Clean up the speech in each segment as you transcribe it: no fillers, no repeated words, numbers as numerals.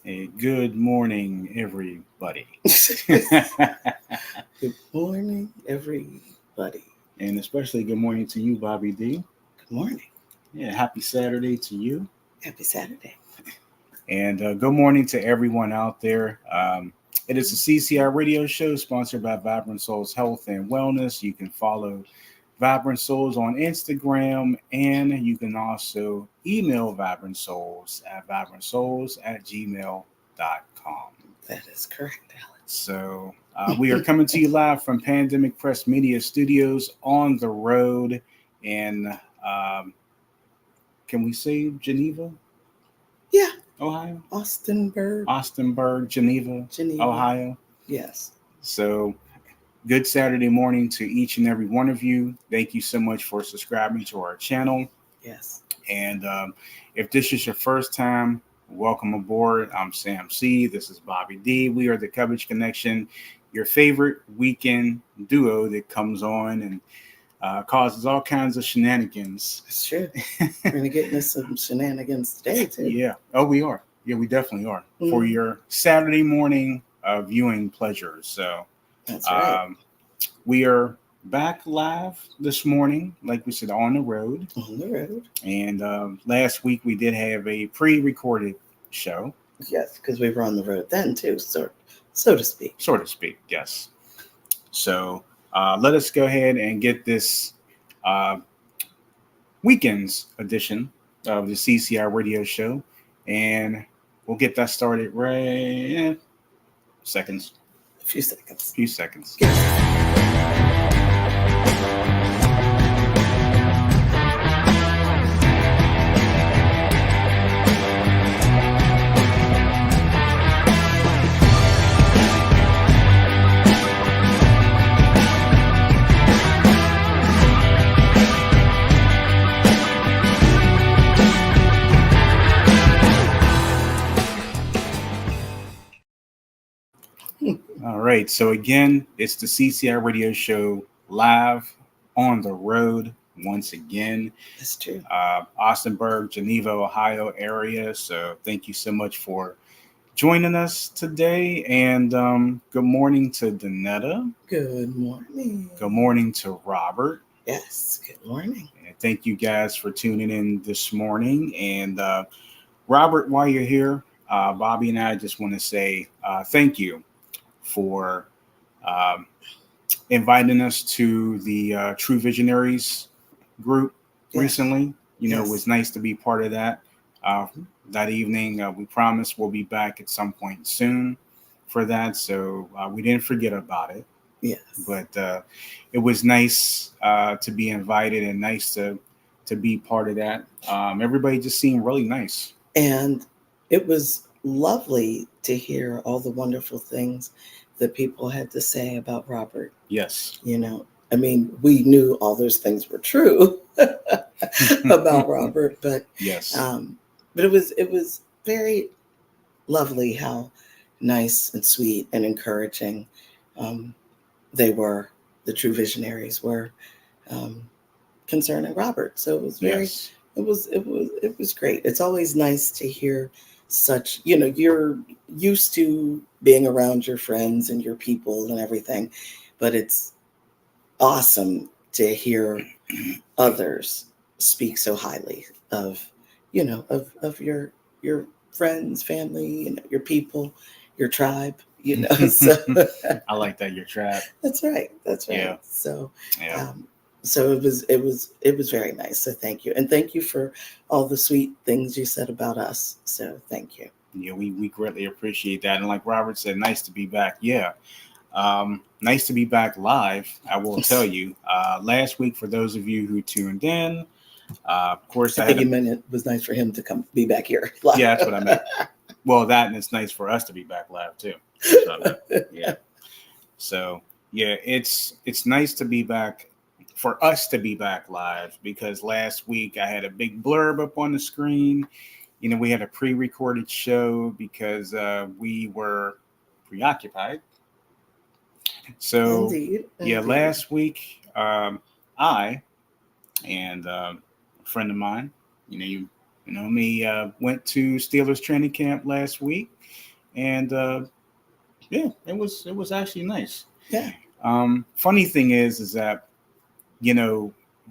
Good morning, everybody. Good morning, everybody. And especially good morning to you, Bobby D. Good morning. Yeah, happy Saturday to you. Happy Saturday. And good morning to everyone out there. It is a CCI radio show sponsored by Vibrant Souls Health and Wellness. You can follow Vibrant Souls on Instagram, and you can also email Vibrant Souls at vibrantsouls@gmail.com. That is correct, Alex. So we are coming to you live from Pandemic Press Media Studios on the road in, can we say Geneva? Yeah. Ohio? Austinburg, Geneva, Ohio. Yes. So good Saturday morning to each and every one of you. Thank you so much for subscribing to our channel. Yes. And if this is your first time, welcome aboard. I'm Sam C. This is Bobby D. We are the Cubbage Connection, your favorite weekend duo that comes on and causes all kinds of shenanigans. That's true. We're going to get into some shenanigans today, too. Yeah. Oh, we are. Yeah, we definitely are. For your Saturday morning viewing pleasure. So that's right. We are back live this morning, like we said, on the road. On the road. And last week we did have a pre-recorded show. Yes, because we were on the road then too, so to speak. So to speak, yes. So let us go ahead and get this weekend's edition of the CCI radio show. And we'll get that started right seconds. A few seconds. All right. So again, it's the CCI radio show live on the road once again. That's true. Austinburg, Geneva, Ohio area. So thank you so much for joining us today. And good morning to Danetta. Good morning. Good morning to Robert. Yes. Good morning. And thank you guys for tuning in this morning. And Robert, while you're here, Bobby and I just want to say thank you for inviting us to the True Visionaries group recently. You know, it was nice to be part of that that evening. We promise we'll be back at some point soon for that. So we didn't forget about it. Yes. But it was nice to be invited and nice to be part of that. Everybody just seemed really nice. And it was lovely to hear all the wonderful things that people had to say about Robert. Yes. You know, I mean, we knew all those things were true about Robert, but yes. But it was very lovely how nice and sweet and encouraging they were. The True Visionaries were concerning Robert. So it was very. Yes. It was great. It's always nice to hear such, you know, you're used to being around your friends and your people and everything, but it's awesome to hear others speak so highly of, you know, of your friends, family, you know, your people, your tribe, you know. So I like that, your tribe. That's right. Yeah. So so it was very nice. So thank you. And thank you for all the sweet things you said about us. So thank you. Yeah, we greatly appreciate that. And like Robert said, nice to be back. Yeah. Nice to be back live. I will tell you, last week, for those of you who tuned in, of course, I think you meant it was nice for him to come be back here live. Yeah, that's what I meant. Well, that, and it's nice for us to be back live too. So, yeah. So yeah, it's nice to be back, for us to be back live, because last week I had a big blurb up on the screen. You know, we had a pre-recorded show because we were preoccupied. So Indeed. Yeah, last week I and a friend of mine, you know, you went to Steelers training camp last week, and yeah, it was actually nice. Yeah. Funny thing is that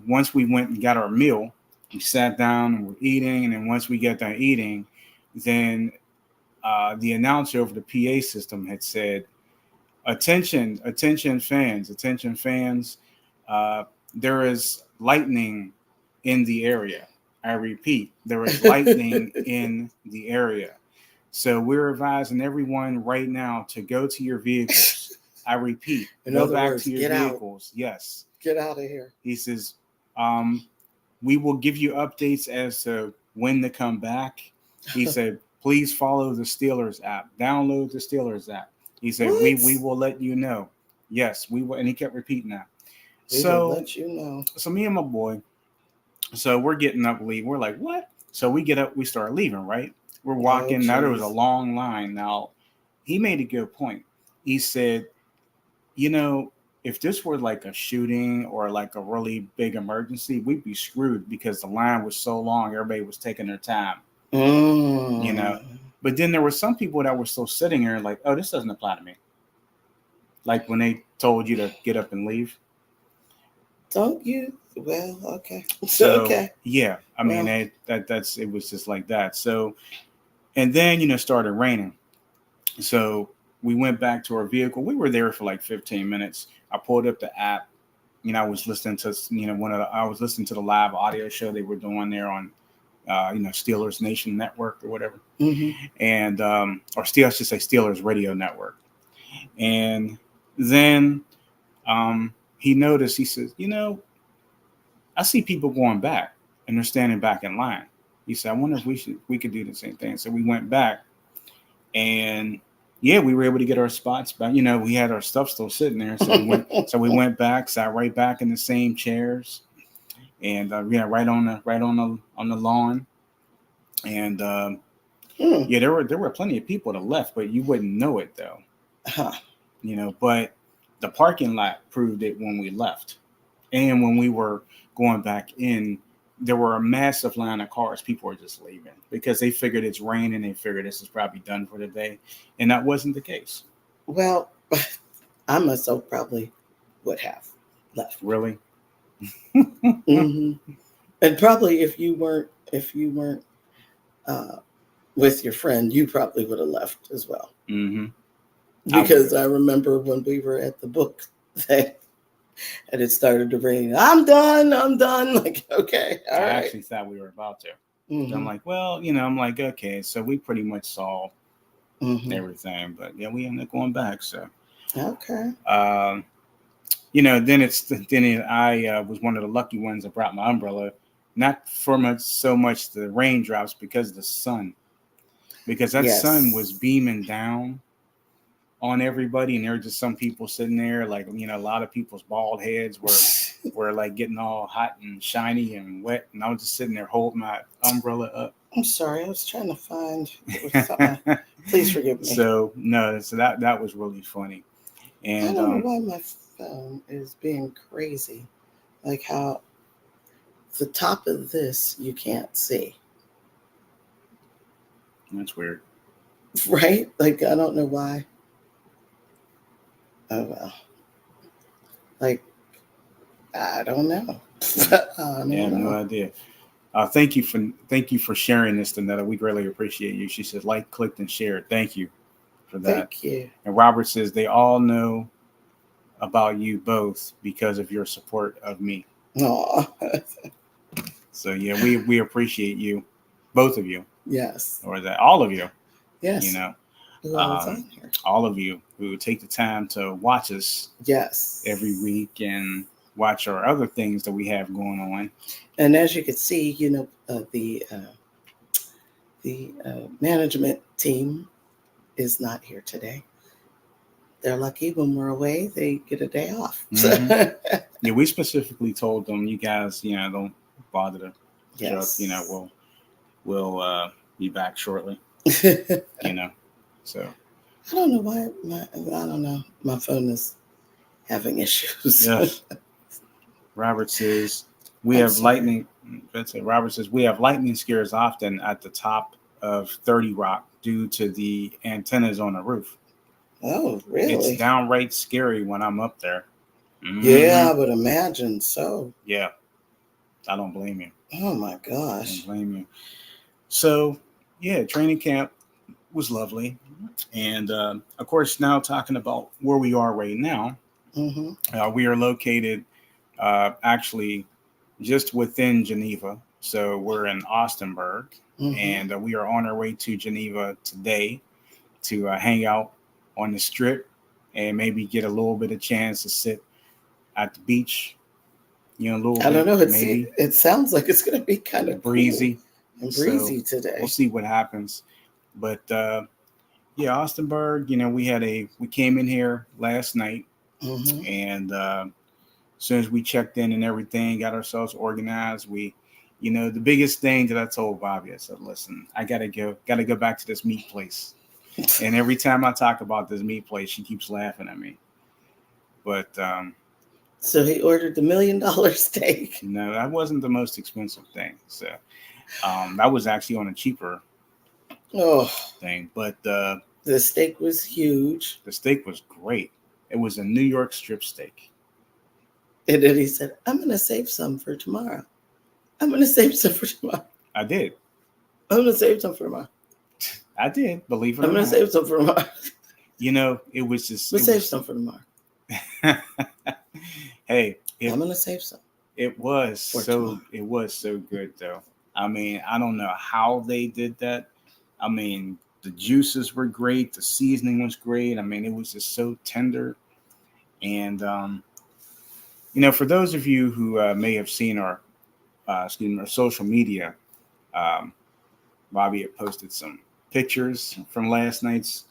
once we went and got our meal, we sat down and we're eating, and then once we got done eating, then the announcer over the PA system had said, "Attention, attention, fans! Attention, fans! There is lightning in the area. I repeat, there is lightning in the area. So we're advising everyone right now to go to your vehicles. I repeat, go back to your vehicles. Yes. Get out of here." He says, we will give you updates as to when to come back. He said, please follow the Steelers app. Download the Steelers app. He said, we will let you know. Yes, we will. And he kept repeating that. We will let you know. So me and my boy, so we're getting up, leaving. We're like, what? So we get up, we start leaving, right? We're walking. Now there was a long line. Now, he made a good point. He said, if this were like a shooting or like a really big emergency, we'd be screwed because the line was so long. Everybody was taking their time, But then there were some people that were still sitting here like, oh, this doesn't apply to me. Like when they told you to get up and leave. Don't you? Well, okay. So, okay. Yeah. I mean, it was just like that. So, and then, it started raining. So we went back to our vehicle. We were there for like 15 minutes. I pulled up the app. I was listening to, I was listening to the live audio show they were doing there on, Steelers Nation Network or whatever. Mm-hmm. And, I should say Steelers Radio Network. And then he noticed, he says, I see people going back and they're standing back in line. He said, I wonder if we could do the same thing. So we went back and yeah, we were able to get our spots back. We had our stuff still sitting there. So we went back, sat right back in the same chairs and right on the lawn. And yeah, there were plenty of people to the left, but you wouldn't know it though. But the parking lot proved it when we left. And when we were going back in, there were a massive line of cars. People were just leaving because they figured it's raining. They figured this is probably done for the day. And that wasn't the case. Well, I myself probably would have left. Really? Mm-hmm. And probably if you weren't with your friend, you probably would have left as well. Mm-hmm. Because I remember when we were at the book thing and it started to rain. I'm done. Like, okay, all right. I actually thought we were about to. Mm-hmm. I'm like, well, I'm like, okay, so we pretty much saw everything, but yeah, we ended up going back. So okay. Then I was one of the lucky ones that brought my umbrella, not for so much the raindrops because of the sun, because that sun was beaming down on everybody, and there were just some people sitting there, like a lot of people's bald heads were like getting all hot and shiny and wet, and I was just sitting there holding my umbrella up. I'm sorry, I was trying to find. Please forgive me. So that was really funny, and I don't know why my phone is being crazy, like how the top of this you can't see. That's weird, right? Like I don't know why. Oh well. Like I don't know. I have no idea. Thank you for sharing this, Danetta. We greatly appreciate you. She said, like, clicked, and shared. Thank you for that. Thank you. And Robert says they all know about you both because of your support of me. Aww. So yeah, we appreciate you, both of you. Yes. Or that all of you. Yes. All of you who take the time to watch us. Yes. Every week and watch our other things that we have going on. And as you can see, the management team is not here today. They're lucky when we're away, they get a day off. Mm-hmm. Yeah, we specifically told them, you guys, don't bother to show up. We'll be back shortly. So I don't know why my phone is having issues. Yes. Robert says we have lightning That's it. Robert says we have lightning scares often at the top of 30 Rock due to the antennas on the roof. Oh, It's really? downright scary when I'm up there. Yeah, I Mm-hmm. would imagine so. Yeah, I don't blame you. Oh my I don't gosh. blame you. So, yeah, training camp was lovely. And of course, now talking about where we are right now, Mm-hmm. we are located actually just within Geneva. So we're in Austinburg, Mm-hmm. and we are on our way to Geneva today to hang out on the strip and maybe get a little bit of chance to sit at the beach, a little I don't bit, know. maybe It sounds like it's going to be kind of cool breezy. and So breezy we'll today. see what happens. But yeah, Austinburg, we came in here last night, Mm-hmm. and as soon as we checked in and everything, got ourselves organized, the biggest thing that I told Bobby, I said, listen, I gotta go back to this meat place. And every time I talk about this meat place, she keeps laughing at me. But So he ordered the $1 million steak. no, that wasn't the most expensive thing. So that was actually on a cheaper Oh, thing. But the steak was huge. the steak was great. It was a New York strip steak. And then he said, I'm going to save some for tomorrow. I'm going to save some for tomorrow. I did. I'm going to save some for tomorrow. I did, believe it I'm or going to not. save some for tomorrow. It was just. I'm going to save some for tomorrow. Hey, I'm going to save some. it was For so tomorrow. it was so good though. I mean, I don't know how they did that. I mean, the juices were great, the seasoning was great. I mean, it was just so tender. And for those of you who may have seen our our social media, um, Bobby had posted some pictures from last night's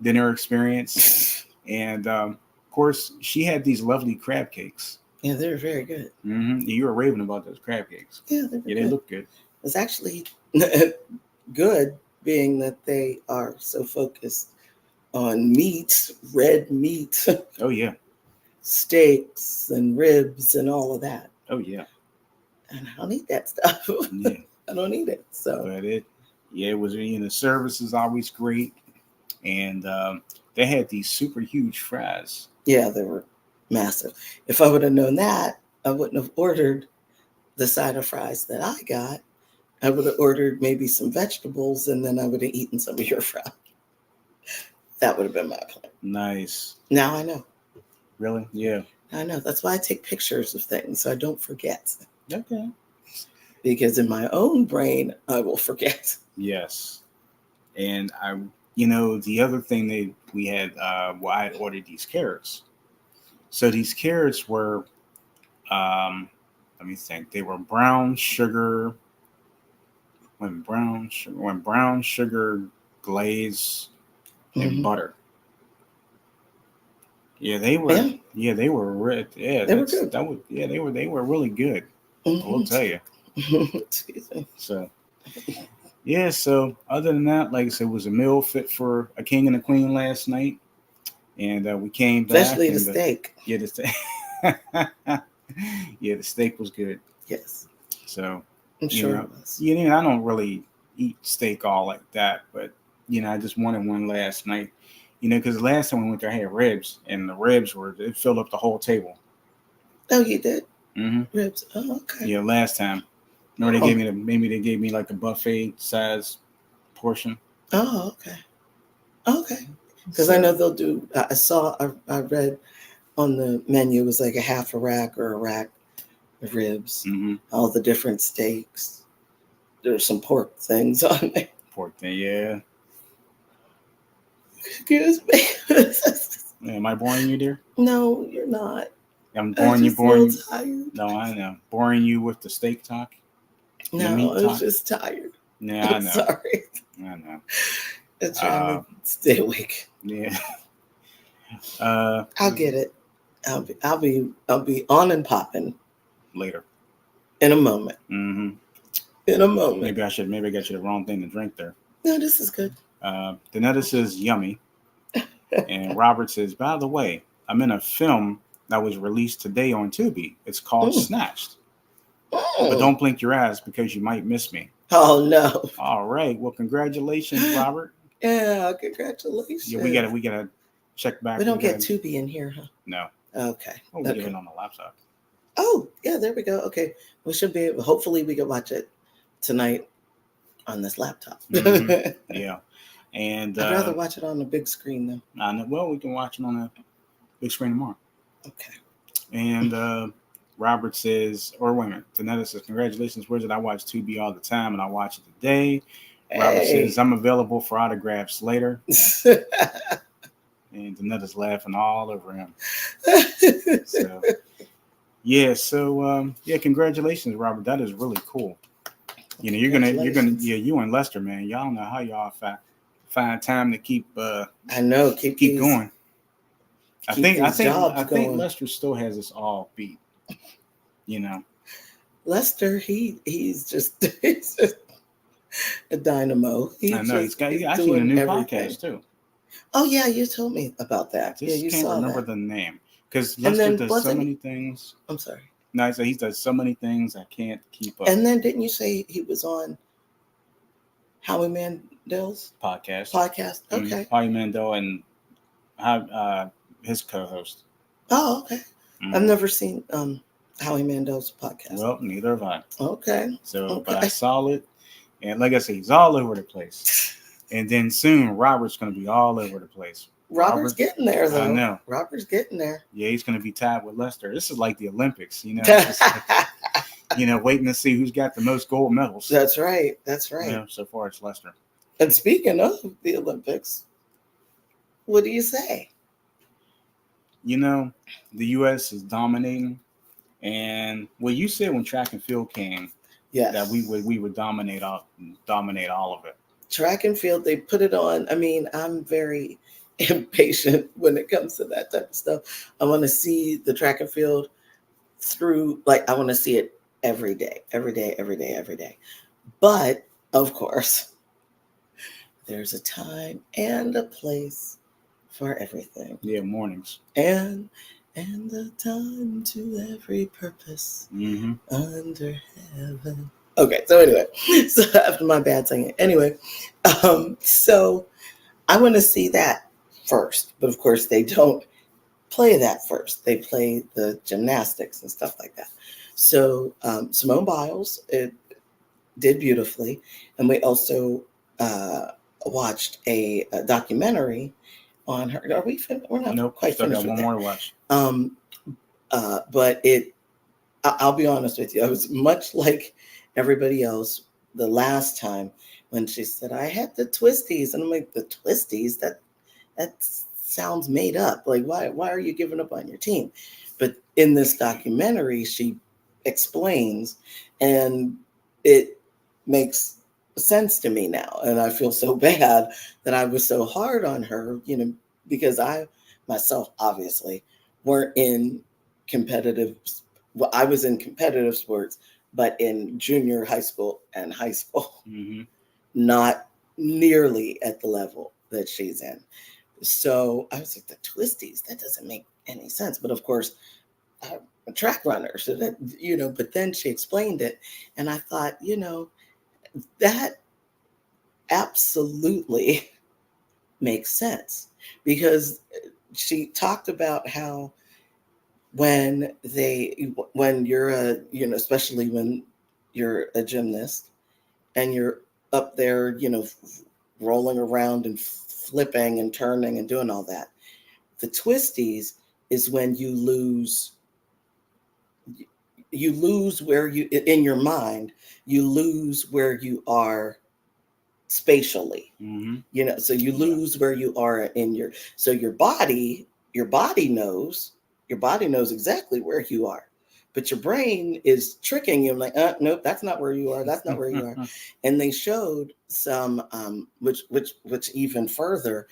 dinner experience, and of course, she had these lovely crab cakes. Yeah, they were very good. You were raving about those crab cakes. Yeah, they were Yeah, good. they look good. It's actually good, being that they are so focused on meat, red meat, Oh yeah. steaks and ribs and all of that. Oh yeah. And I don't eat that stuff. Yeah. I don't eat it. So But it was, the service is always great, and they had these super huge fries. yeah, they were massive. If I would have known that, I wouldn't have ordered the side of fries that I got. I would have ordered maybe some vegetables, and then I would have eaten some of your fries. That would have been my plan. Nice. Now I know. Really? Yeah. I know. That's why I take pictures of things so I don't forget. Okay. Because in my own brain, I will forget. Yes. And the other thing we had, I had ordered these carrots. So these carrots were, let me think, they were brown sugar glaze and Mhm. butter. Yeah, they were. Yeah, Yeah, they were. Yeah, they were good. They were really good. I will tell you. Excuse me. So, yeah. So, other than that, like I said, it was a meal fit for a king and a queen last night, and we came back. Especially the and steak. Yeah, the steak. Yeah, the steak was good. Yes, So, I'm sure it was. I don't really eat steak all like that, but I just wanted one last night. Because last time we went there, I had ribs, and the ribs it filled up the whole table. Oh, you did? Mm-hmm. Ribs. Oh, okay. Yeah, last time. They gave me like a buffet size portion. Oh, okay. Okay. Because I know they'll do. I read on the menu, it was like a half a rack or a rack of ribs. Mm-hmm. All the different steaks. There's some pork things on there. Pork thing, yeah. Excuse me. Am I boring you, dear? No, you're not. I'm boring you. Tired. No, I know. Boring you with the steak talk. No, I was just tired. Yeah, I know. Sorry. I know. I'm trying to stay awake. Yeah. I'll get it. I'll be on and popping later. In a moment. Mm-hmm. In a moment. Maybe I got you the wrong thing to drink there. No, this is good. Danetta says yummy, and Robert says, by the way, I'm in a film that was released today on Tubi. It's called Snatched. But don't blink your eyes because you might miss me. Oh no. All right. Well, congratulations, Robert. Yeah, congratulations. Yeah, we gotta check back. We don't get Tubi in here, huh? No. Okay. Oh, we get it on the laptop. Oh, yeah, there we go. Okay. We should be able, hopefully we can watch it tonight on this laptop. Mm-hmm. Yeah. And I'd rather watch it on the big screen though. I know, well, we can watch it on a big screen tomorrow. Okay. And Robert says, or wait a minute, Danetta says, congratulations, Wizard. I watch Tubi all the time and I watch it today. Hey. Robert says, I'm available for autographs later. And Danetta's laughing all over him. So, yeah. So, congratulations, Robert. That is really cool. You know, you're gonna, you and Lester, man. Y'all know how y'all find time to keep. I know, keep going. I think going. Lester still has us all beat. You know, Lester, he's just a dynamo. I know he's actually a new podcast too. Oh yeah, you told me about that. I just can't remember the name because Lester does so many things. I'm sorry. No, he does so many things I can't keep up. And then didn't you say he was on Howie Mandel's podcast? Okay. Howie Mandel and his co-host. Oh, okay. I've never seen Howie Mandel's podcast. Well, neither have I. Okay. So, but I saw it, and like I said, he's all over the place. And then soon, Robert's going to be all over the place. Robert's getting there, though. I know. Robert's getting there. Yeah, he's going to be tied with Lester. This is like the Olympics, you know. Like, waiting to see who's got the most gold medals. That's right. So far, it's Lester. And speaking of the Olympics, what do you say? The U.S. is dominating. And what you said when track and field came, that we would dominate all of it. Track and field, they put it on. I mean, I'm very impatient when it comes to that type of stuff. I want to see the track and field through, like I want to see it every day. But of course, there's a time and a place for everything. Yeah, mornings. And a time to every purpose under heaven. Okay, so anyway, so after my bad singing. Anyway, so I want to see that first. But of course, they don't play that first. They play the gymnastics and stuff like that. So Simone Biles, it did beautifully. And we also watched a documentary on her. Are we finished? We're not quite finished. Got one more to watch. But I'll be honest with you. I was much like everybody else the last time when she said, I had the twisties. And I'm like, the twisties? That sounds made up. Like, why are you giving up on your team? But in this documentary, she explains, and it makes sense to me now. And I feel so bad that I was so hard on her, because I myself obviously weren't in competitive. Well, I was in competitive sports, but in junior high school and high school, not nearly at the level that she's in. So I was like, the twisties, that doesn't make any sense. But of course, I'm a track runner, so that, but then she explained it. And I thought, that absolutely makes sense, because she talked about how when you're especially when you're a gymnast and you're up there, rolling around and flipping and turning and doing all that, the twisties is when you lose where you, in your mind, you lose where you are spatially, so you lose where you are so your body knows exactly where you are, but your brain is tricking you, like, nope, that's not where you are. That's not where you are. And they showed some, which even further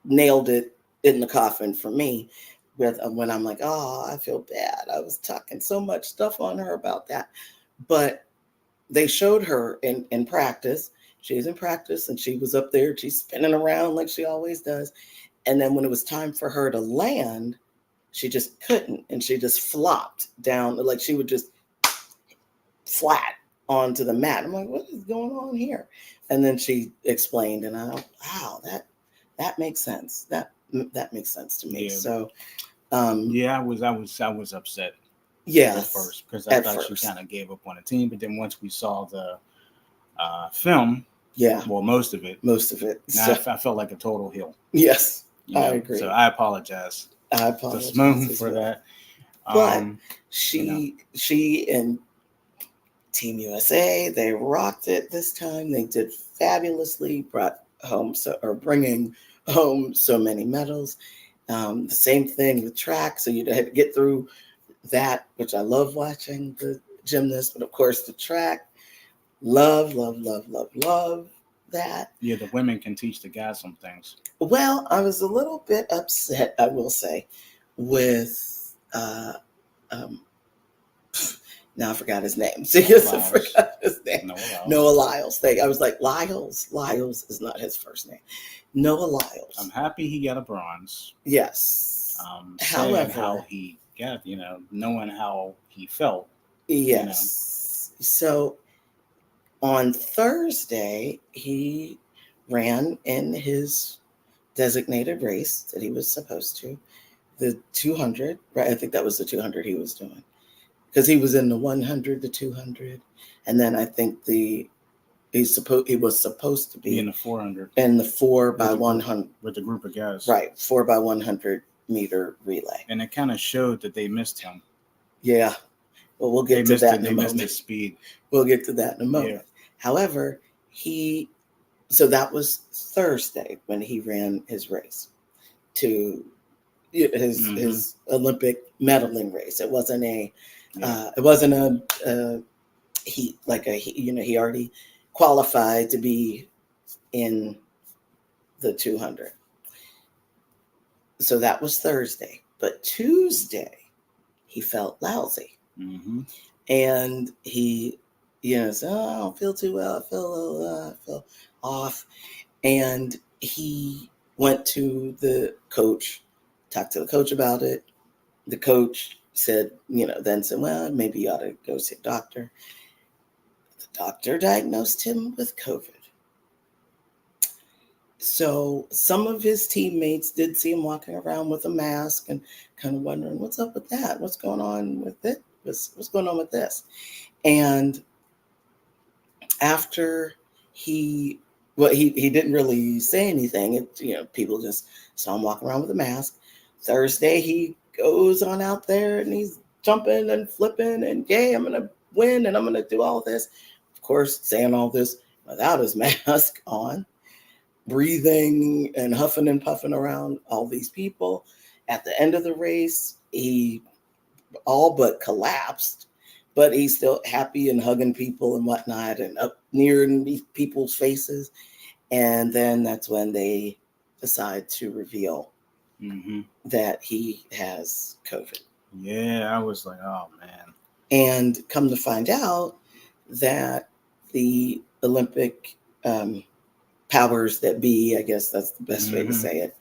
nailed it in the coffin for me, with when I'm like, oh, I feel bad. I was talking so much stuff on her about that, but they showed her in practice. She's in practice and she was up there, she's spinning around like she always does. And then when it was time for her to land, she just couldn't, and she just flopped down, like she would just flat onto the mat. I'm like, what is going on here? And then she explained, and I, wow, that makes sense. That makes sense to me. Yeah. So, I was upset. Yeah, At first, because I thought she kind of gave up on the team, but then once we saw the film, well, most of it, now I felt like a total heel. Yes, I agree. So I apologize. To Simone for that. But she and Team USA, they rocked it this time. They did fabulously, bringing home so many medals. The same thing with track. So you had to get through that, which I love watching the gymnasts, but of course the track. Love that. Yeah, the women can teach the guys some things. Well, I was a little bit upset, I will say, with now I forgot his name. Seriously, I forgot his name. Noah Lyles. I was like, Lyles is not his first name. Noah Lyles. I'm happy he got a bronze. Yes. However, how he got, knowing how he felt. Yes. So on Thursday, he ran in his designated race that he was supposed to, the 200, right? I think that was the 200 he was doing, because he was in the 100, the 200, and then I think he was supposed to be in the 400, in the 4x100 with the group of guys, right? 4x100 meter relay, and it kind of showed that they missed him. Yeah, well, we'll get to that in a moment. They missed his speed. We'll get to that in a moment. Yeah. However, so that was Thursday when he ran his race to his Olympic medaling race. It wasn't a heat, like he already qualified to be in the 200. So that was Thursday, but Tuesday he felt lousy, and he said, "Oh, I don't feel too well. I feel off," and he went to the coach, talked to the coach about it. The coach said, then said, well, maybe you ought to go see a doctor. The doctor diagnosed him with COVID. So some of his teammates did see him walking around with a mask and kind of wondering, what's up with that? What's going on with it? What's going on with this? And after he didn't really say anything. People just saw him walking around with a mask. Thursday, he goes on out there and he's jumping and flipping and, yay, I'm going to win and I'm going to do all this. Of course, saying all this without his mask on, breathing and huffing and puffing around all these people. At the end of the race, he all but collapsed, but he's still happy and hugging people and whatnot and up near people's faces. And then that's when they decide to reveal that he has COVID. Yeah, I was like, oh, man. And come to find out that the Olympic powers that be, I guess that's the best way to say it,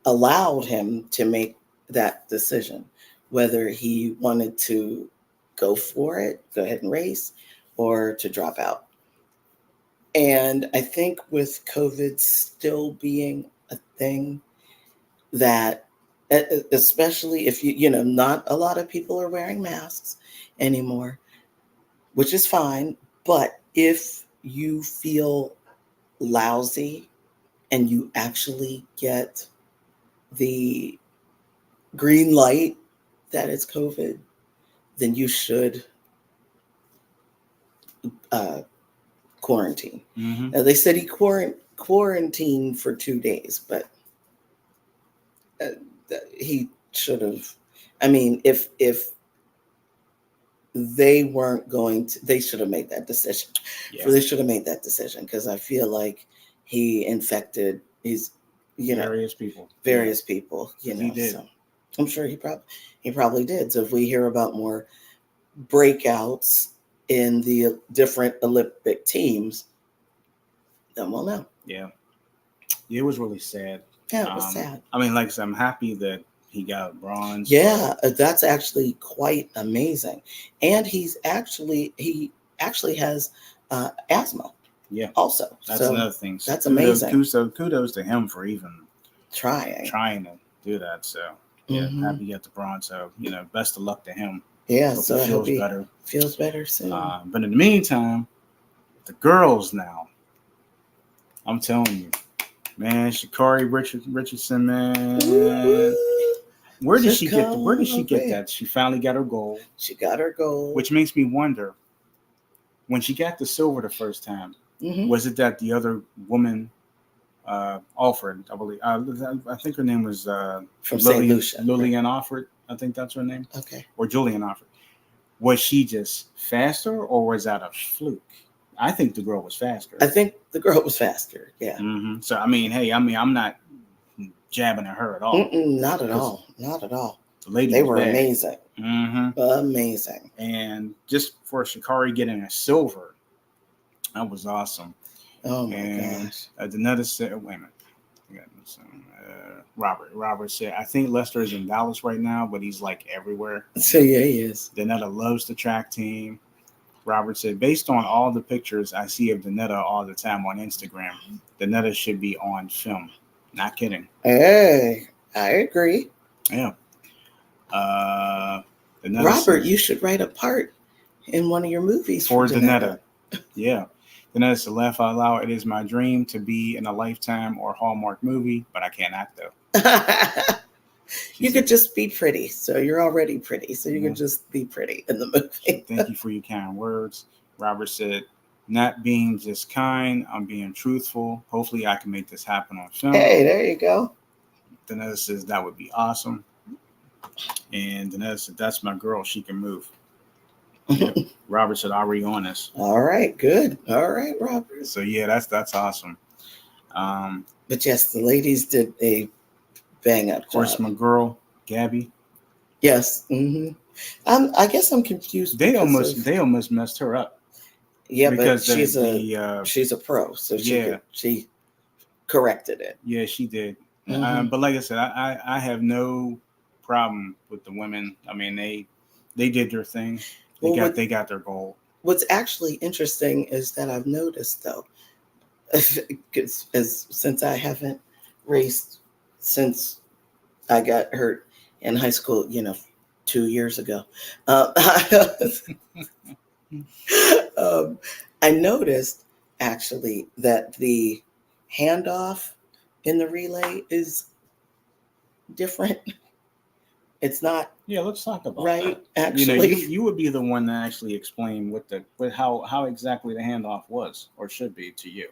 allowed him to make that decision, whether he wanted to go for it, go ahead and race, or to drop out. And I think with COVID still being a thing, that especially if not a lot of people are wearing masks anymore, which is fine. But if you feel lousy and you actually get the green light that it's COVID, then you should quarantine. Now, they said he quarantined for 2 days, but he should have. I mean, if they weren't going to, they should have made that decision. Yeah. They should have made that decision, because I feel like he infected various people. He did. So I'm sure he probably did. So if we hear about more breakouts in the different Olympic teams, then we'll know. Yeah. It was really sad. Yeah, it was sad. I mean, like I said, I'm happy that He got bronze. Yeah, that's actually quite amazing. And he actually has asthma. Yeah, Also, that's so another thing. So that's amazing. Kudos to him for even Trying to do that. So yeah, Mm-hmm. happy he got the bronze. So best of luck to him. Yeah, Hope so he I hope feels he better. feels better soon. But in the meantime, the girls now, I'm telling you, man, Sha'Carri Richardson, man. Ooh, Where did she get Sha'Carri. that? She finally got her goal. She got her goal. Which makes me wonder, when she got the silver the first time, Mm-hmm. was it that the other woman offered, I believe, I think her name was From St. Lucia. Lillian Offord, I think that's her name. Okay. Or Julian Offord. Was she just faster, or was that a fluke? I think the girl was faster. I think the girl was faster. Yeah. Mm-hmm. So I'm not jabbing at her at all. Not at all. Not at all. The lady they was were bad. Amazing. Mm-hmm. Amazing. And just for Sha'Carri getting a silver, that was awesome. Oh my gosh. Another said, wait a minute. Robert said, I think Lester is in Dallas right now, but he's like everywhere. So yeah, he is. Danetta loves the track team. Robert said, based on all the pictures I see of Danetta all the time on Instagram, Danetta should be on film. Not kidding. Hey, I agree. Yeah. Robert, said, you should write a part in one of your movies for Danetta. Yeah. Danetta said, laugh out loud. It is my dream to be in a Lifetime or Hallmark movie, but I can't act though. You could just be pretty. So you're already pretty. So you could just be pretty in the movie. Thank you for your kind words. Robert said, not being just kind, I'm being truthful. Hopefully I can make this happen on film. Hey, there you go. Danetta says, that would be awesome. And Danetta said, that's my girl. She can move. Yeah. Robert said, already on this. All right, good. All right, Robert. So yeah, that's awesome. But yes, the ladies did a bang up job. Of course, my girl, Gabby. Yes. Mm-hmm. I guess I'm confused. They almost messed her up. Yeah, because but she's a pro, so she corrected it. Yeah, she did. Mm-hmm. But like I said, I have no problem with the women. I mean, they did their thing. They got their goal. What's actually interesting is that I've noticed, though, since I haven't raced since I got hurt in high school, 2 years ago, I noticed actually that the handoff in the relay is different. It's not. Yeah, let's talk about right. That. Actually, you would be the one to actually explain how exactly the handoff was or should be to you.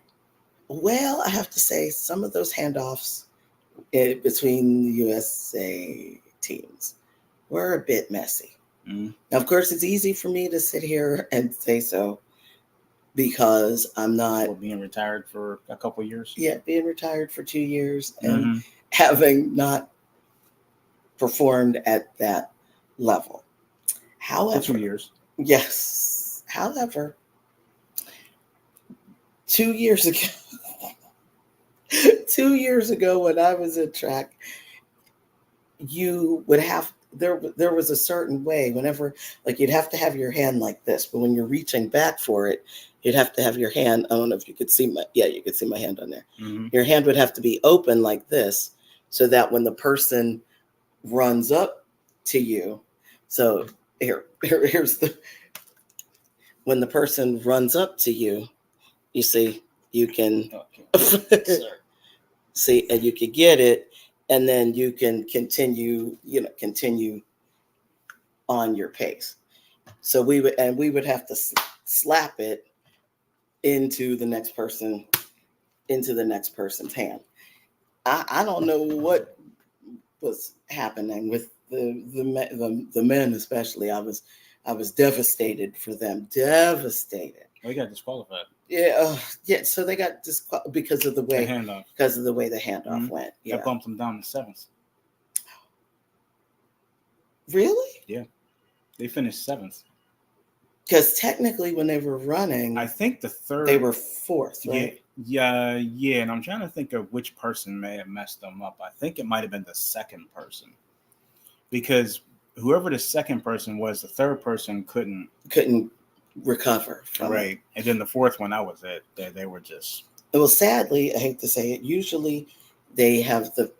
Well, I have to say some of those handoffs between the USA teams were a bit messy. Mm-hmm. Now, of course, it's easy for me to sit here and say so because I'm not being retired for a couple of years. Yeah, being retired for 2 years and having not performed at that level. However, for 2 years. Yes. However, 2 years ago, 2 years ago when I was at track, you would have there was a certain way whenever, like, you'd have to have your hand like this, but when you're reaching back for it, you'd have to have your hand. I don't know if you could see you could see my hand on there. Mm-hmm. Your hand would have to be open like this so that when the person runs up to you, so here's when the person runs up to you, you see, you can see, and you can get it, and then you can continue on your pace. So we would have to slap it into the next person's hand. I don't know what was happening with the men, especially. I was devastated for them. Devastated. They got disqualified. Yeah. So they got disqualified because of the way the handoff went. Yeah. That bumped them down to 7th. Really? Yeah. They finished 7th. Because technically, when they were running, I think the third, they were 4th, right? Yeah. And I'm trying to think of which person may have messed them up. I think it might have been the second person. because whoever the second person was, the third person couldn't recover from right. it. And then the fourth one, that was it. They were just. Well, sadly, I hate to say it, usually they have the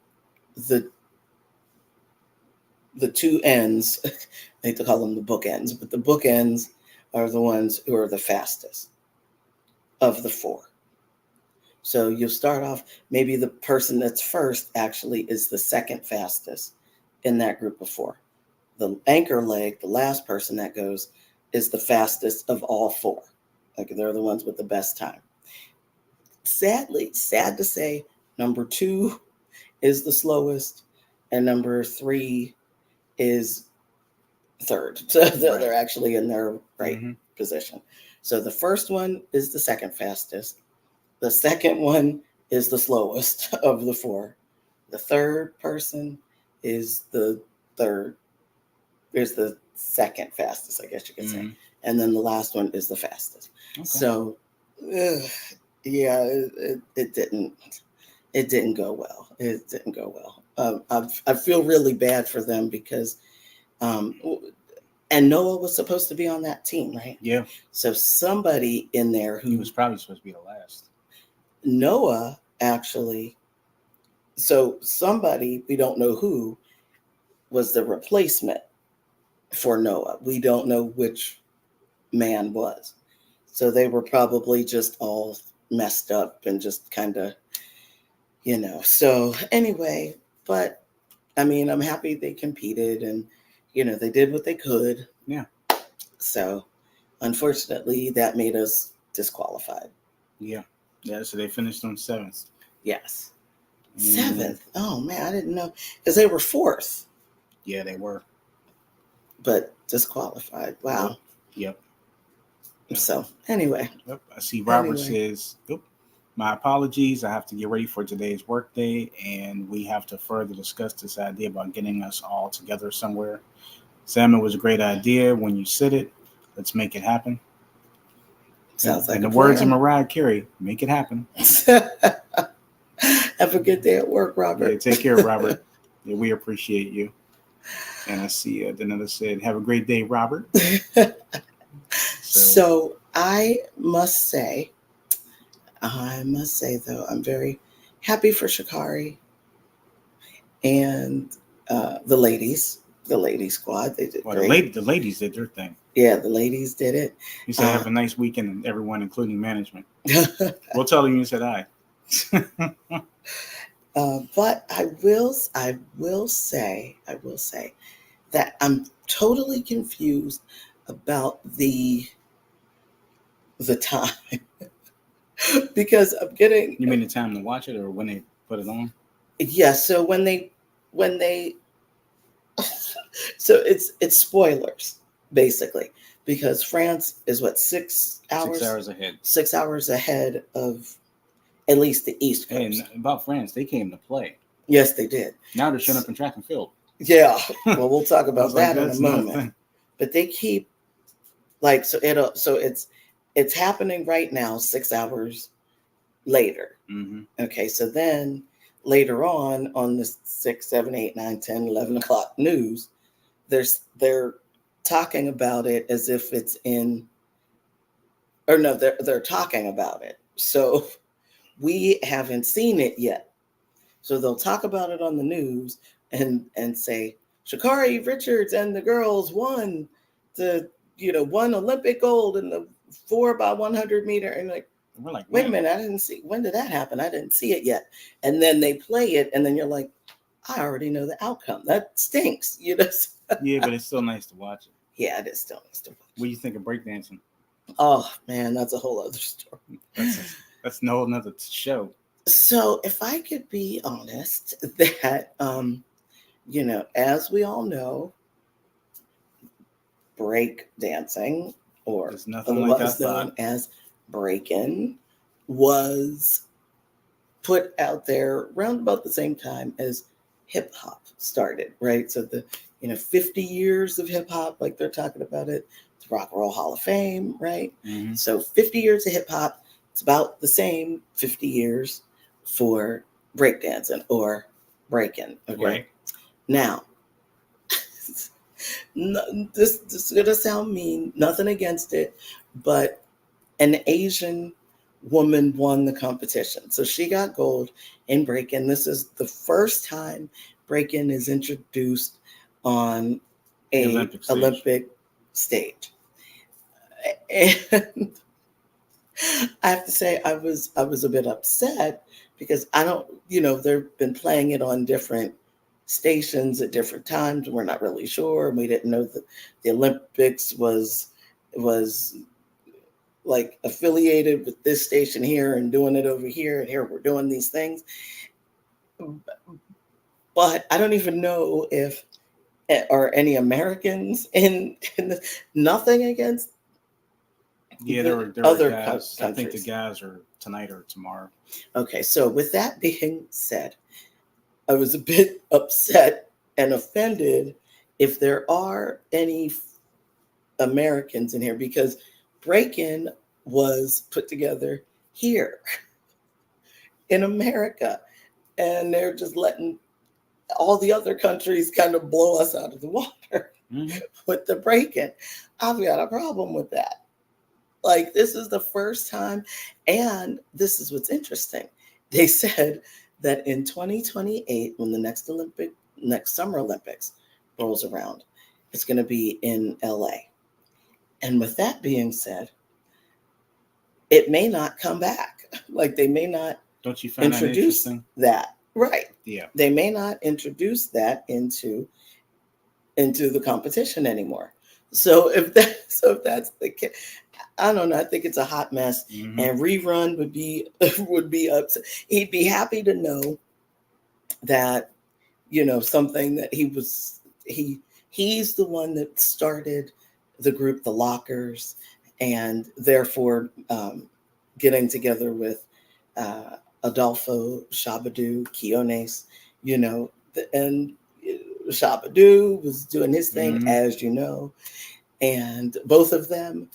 two ends. I hate to call them the bookends, but the bookends are the ones who are the fastest of the four. So you'll start off, maybe the person that's first actually is the second fastest in that group of four. The anchor leg, the last person that goes, is the fastest of all four. Like they're the ones with the best time. Sadly, sad to say, number 2 is the slowest, and number 3 is third. So they're actually in their right position. So the first one is the second fastest. The second one is the slowest of the four. The third person is the second fastest, I guess you could say. And then the last one is the fastest. Okay. So, yeah, it didn't go well. It didn't go well. I feel really bad for them because, and Noah was supposed to be on that team, right? Yeah. So somebody in there he was probably supposed to be the last. Noah actually, so somebody, we don't know who, was the replacement for Noah. We don't know which man was. So they were probably just all messed up and just kind of, So anyway, but I mean, I'm happy they competed and, they did what they could. Yeah. So unfortunately, that made us disqualified. Yeah. Yeah, so they finished on 7th. Yes. 7th. Oh, man, I didn't know. Because they were 4th. Yeah, they were. But disqualified. Wow. Yep. So, anyway. Yep. I see Robert says, my apologies. I have to get ready for today's workday, and we have to further discuss this idea about getting us all together somewhere. Sam, it was a great idea when you said it. Let's make it happen. Sounds like in the words of Mariah Carey, make it happen. Have a good day at work, Robert. Yeah, take care, Robert. Yeah, we appreciate you. And I see another said, have a great day, Robert. So I must say, though, I'm very happy for Sha'Carri and the ladies squad. They did great. The ladies did their thing. Yeah, the ladies did it. You said have a nice weekend, everyone, including management. We'll tell them you said hi. But I will say that I'm totally confused about the time because I'm getting. You mean the time to watch it or when they put it on? Yeah. So when they, so it's spoilers basically because France is what 6 hours? 6 hours ahead. 6 hours ahead of at least the East Coast. And about France, they came to play. Yes, they did. Now they're showing up in track and field. Yeah. Well, we'll talk about that in a moment. But they keep so it's happening right now, 6 hours later. Mm-hmm. Okay, so then later on the 6, 7, 8, 9, 10, 11 o'clock news, they're talking about it as if it's they're talking about it. So we haven't seen it yet. So they'll talk about it on the news and say, Sha'Carri Richards and the girls won won Olympic gold in the 4x100 meter. And we're like, wait a minute, I didn't see, when did that happen? I didn't see it yet. And then they play it and then you're like, I already know the outcome. That stinks, Yeah, but it's still nice to watch it. Yeah, it is still nice to watch. What do you think of breakdancing? Oh man, that's a whole other story. That's no another show. So if I could be honest, that as we all know, break dancing, or otherwise known as breaking, was put out there around about the same time as hip hop started, right? So the 50 years of hip hop, like they're talking about it, the Rock and Roll Hall of Fame, right? Mm-hmm. So 50 years of hip hop, it's about the same 50 years for breakdancing or breaking. Okay. Right. Now, no, this is gonna sound mean. Nothing against it, but an Asian woman won the competition, so she got gold in break-in. This is the first time break-in is introduced on a Olympic stage. And I have to say, I was a bit upset because I don't, they've been playing it on different stations at different times. We're not really sure. We didn't know that the Olympics was like affiliated with this station here and doing it over here, and here we're doing these things. But I don't even know if are any Americans in this. Nothing against. Yeah, there were other guys. countries. I think the guys are tonight or tomorrow. Okay, so with that being said, I was a bit upset and offended if there are any Americans in here, because break-in was put together here in America, and they're just letting all the other countries kind of blow us out of the water with the break-in. I've got a problem with that. Like, this is the first time, and this is what's interesting. They said that in 2028, when the next Summer Olympics rolls around, it's going to be in LA. And with that being said, it may not come back. Like, they may not Don't you find introduce that. Right. Yeah. They may not introduce that into the competition anymore. So if that's the case, I don't know. I think it's a hot mess, and Rerun would be upset. He'd be happy to know that, something that he's the one that started the group, the Lockers, and therefore getting together with Adolfo Shabadoo Quiones, and Shabadoo was doing his thing, as you know, and both of them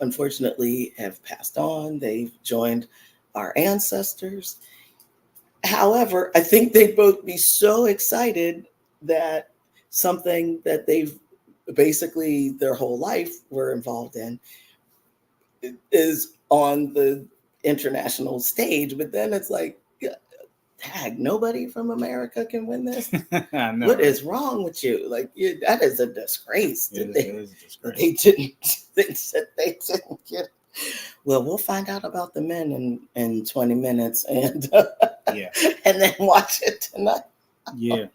unfortunately have passed on. They've joined our ancestors. However, I think they'd both be so excited that something that they've basically their whole life were involved in is on the international stage. But then it's like, tag, nobody from America can win this. What is wrong with you? Like, that is a disgrace. It is a disgrace. They didn't get it. Well, we'll find out about the men in 20 minutes, and and then watch it tonight. Yeah.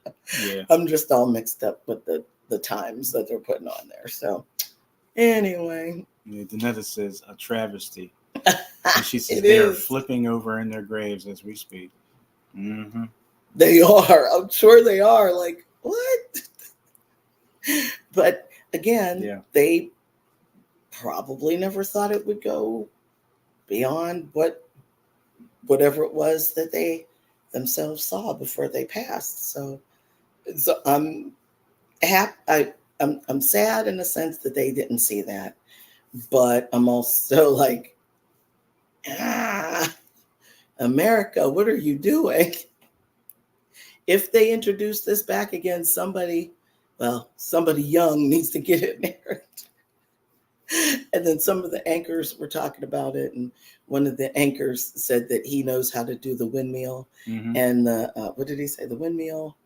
I'm just all mixed up with the times that they're putting on there. So anyway. Yeah, Danetta says a travesty. And she says they're flipping over in their graves as we speak. They are. I'm sure they are. Like, what? But again, they probably never thought it would go beyond whatever it was that they themselves saw before they passed. So I'm happy. I'm sad in the sense that they didn't see that, but I'm also like, America, what are you doing? If they introduce this back again, somebody young needs to get in there. And then some of the anchors were talking about it, and one of the anchors said that he knows how to do the windmill. And what did he say? The windmill.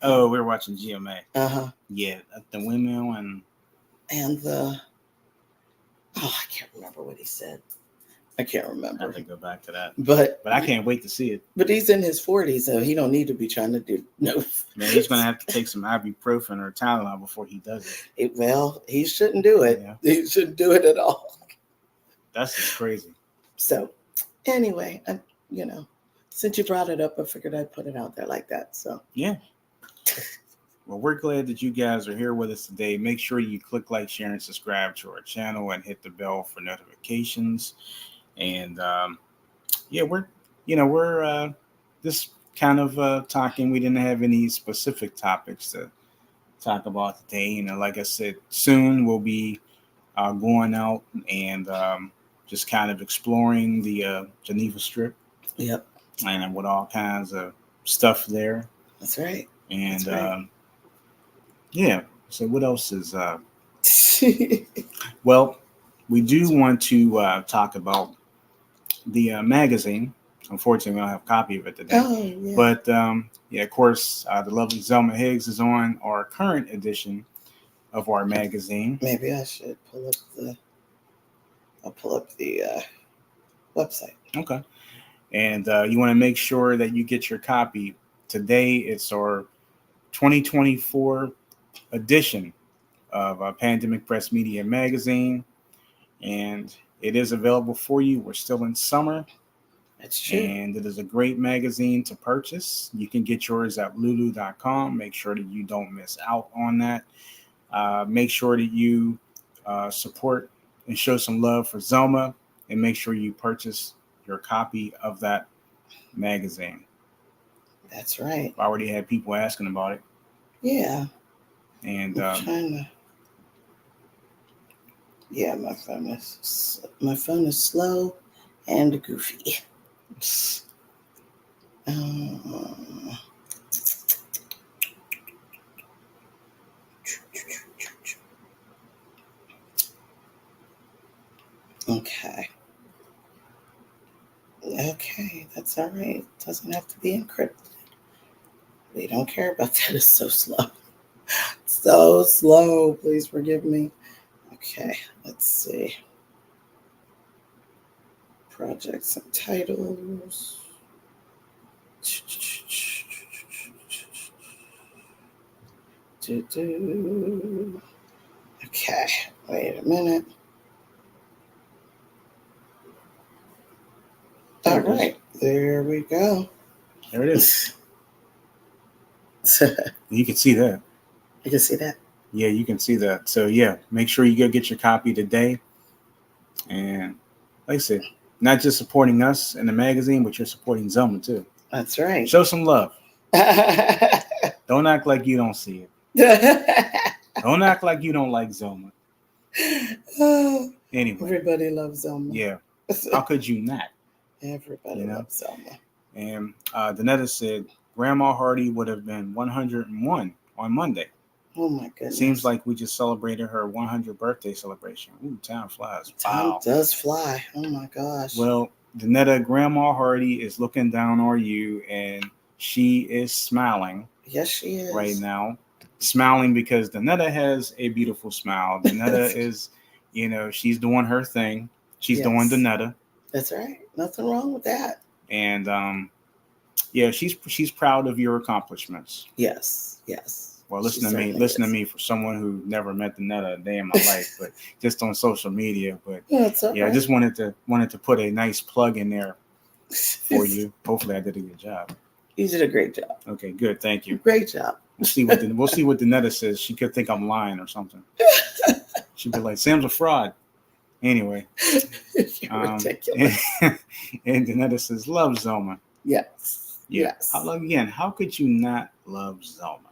Oh, we were watching GMA. Yeah, the windmill and the. Oh, I can't remember what he said. I can't remember. I have to go back to that. But I can't wait to see it. But he's in his 40s, so he don't need to be trying to do no. Man, he's going to have to take some ibuprofen or Tylenol before he does it. Well, he shouldn't do it. Yeah. He shouldn't do it at all. That's just crazy. So, anyway, since you brought it up, I figured I'd put it out there like that. So yeah. Well, we're glad that you guys are here with us today. Make sure you click like, share, and subscribe to our channel, and hit the bell for notifications. And we're just kind of talking. We didn't have any specific topics to talk about today. Like I said, soon we'll be going out and just kind of exploring the Geneva Strip. Yep. And with all kinds of stuff there. That's right. And right. yeah. So what else is? Well, we do want to talk about the magazine. Unfortunately, we don't have a copy of it today. Oh, yeah. But yeah, of course, the lovely Zelma Higgs is on our current edition of our magazine. Maybe I should pull up the website. Okay. And you want to make sure that you get your copy. Today, it's our 2024 edition of Pandemic Press Media Magazine. And it is available for you. We're still in summer. That's true. And it is a great magazine to purchase. You can get yours at lulu.com. Make sure that you don't miss out on that. Make sure that you support and show some love for Zelma, and make sure you purchase your copy of that magazine. That's right. I already had people asking about it. Yeah. And I'm trying to. Yeah, my phone is slow and goofy. Okay. Okay, that's all right. It doesn't have to be encrypted. We don't care about that. It's so slow. So slow. Please forgive me. Okay, let's see. Projects and titles. Okay, wait a minute. All right, there we go. There it is. You can see that. You can see that? Yeah, you can see that. So yeah, make sure you go get your copy today. And like I said, not just supporting us in the magazine, but you're supporting Zelma too. That's right. Show some love. Don't act like you don't see it. Don't act like you don't like Zelma. Anyway. Everybody loves Zelma. Yeah. How could you not? Everybody loves Zelma. And Danetta said Grandma Hardy would have been 101 on Monday. Oh my goodness. Seems like we just celebrated her 100th birthday celebration. Ooh, time flies. Time does fly. Oh my gosh. Well, Danetta, Grandma Hardy is looking down on you, and she is smiling. Yes, she is. Right now. Smiling because Danetta has a beautiful smile. Danetta is, she's doing her thing. She's doing Danetta. That's right. Nothing wrong with that. And yeah, she's proud of your accomplishments. Yes, yes. Well, listen to me for someone who never met Danetta a day in my life, but just on social media. But I just wanted to put a nice plug in there for you. Hopefully, I did a good job. You did a great job. Okay, good. Thank you. Great job. We'll see what Danetta says. She could think I'm lying or something. She'd be like, "Sam's a fraud." Anyway, ridiculous. And Danetta says, "Love Zelma." Yes. Yeah. Yes. How could you not love Zelma?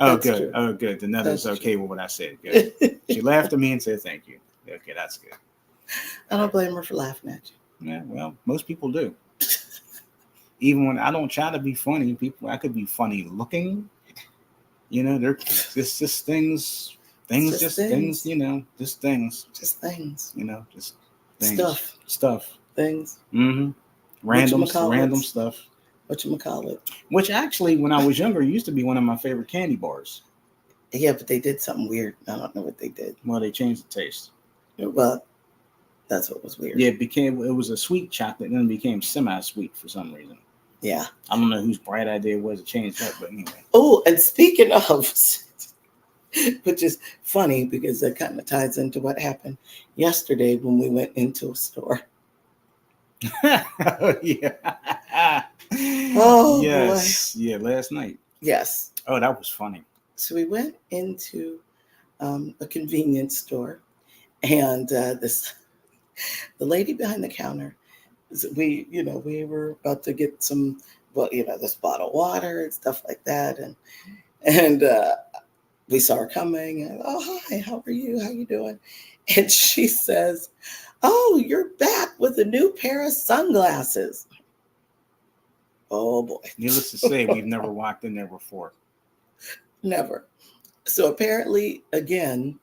Oh, good. True. Oh, good. Danetta's okay with what I said. Good. She laughed at me and said, "Thank you." Okay, that's good. I don't blame her for laughing at you. Yeah, well, most people do. Even when I don't try to be funny, I could be funny looking. They're just things, just things. Just things. Just things. Stuff. Things. Mm-hmm. Random stuff. Whatchamacallit. Which actually, when I was younger, used to be one of my favorite candy bars. Yeah, but they did something weird. I don't know what they did. Well, they changed the taste. Well, that's what was weird. Yeah, it was a sweet chocolate, and then it became semi-sweet for some reason. Yeah. I don't know whose bright idea it was to change that, but anyway. Oh, and speaking of, which is funny because that kind of ties into what happened yesterday when we went into a store. Yeah. Oh, yes. Boy. Yeah, last night. Yes. Oh, that was funny. So we went into a convenience store, and the lady behind the counter, we were about to get some, this bottle of water and stuff like that, and we saw her coming, and oh, hi, how are you? How you doing? And she says, "Oh, you're back with a new pair of sunglasses." Oh boy. Needless to say, we've never walked in there before. Never. So apparently, again,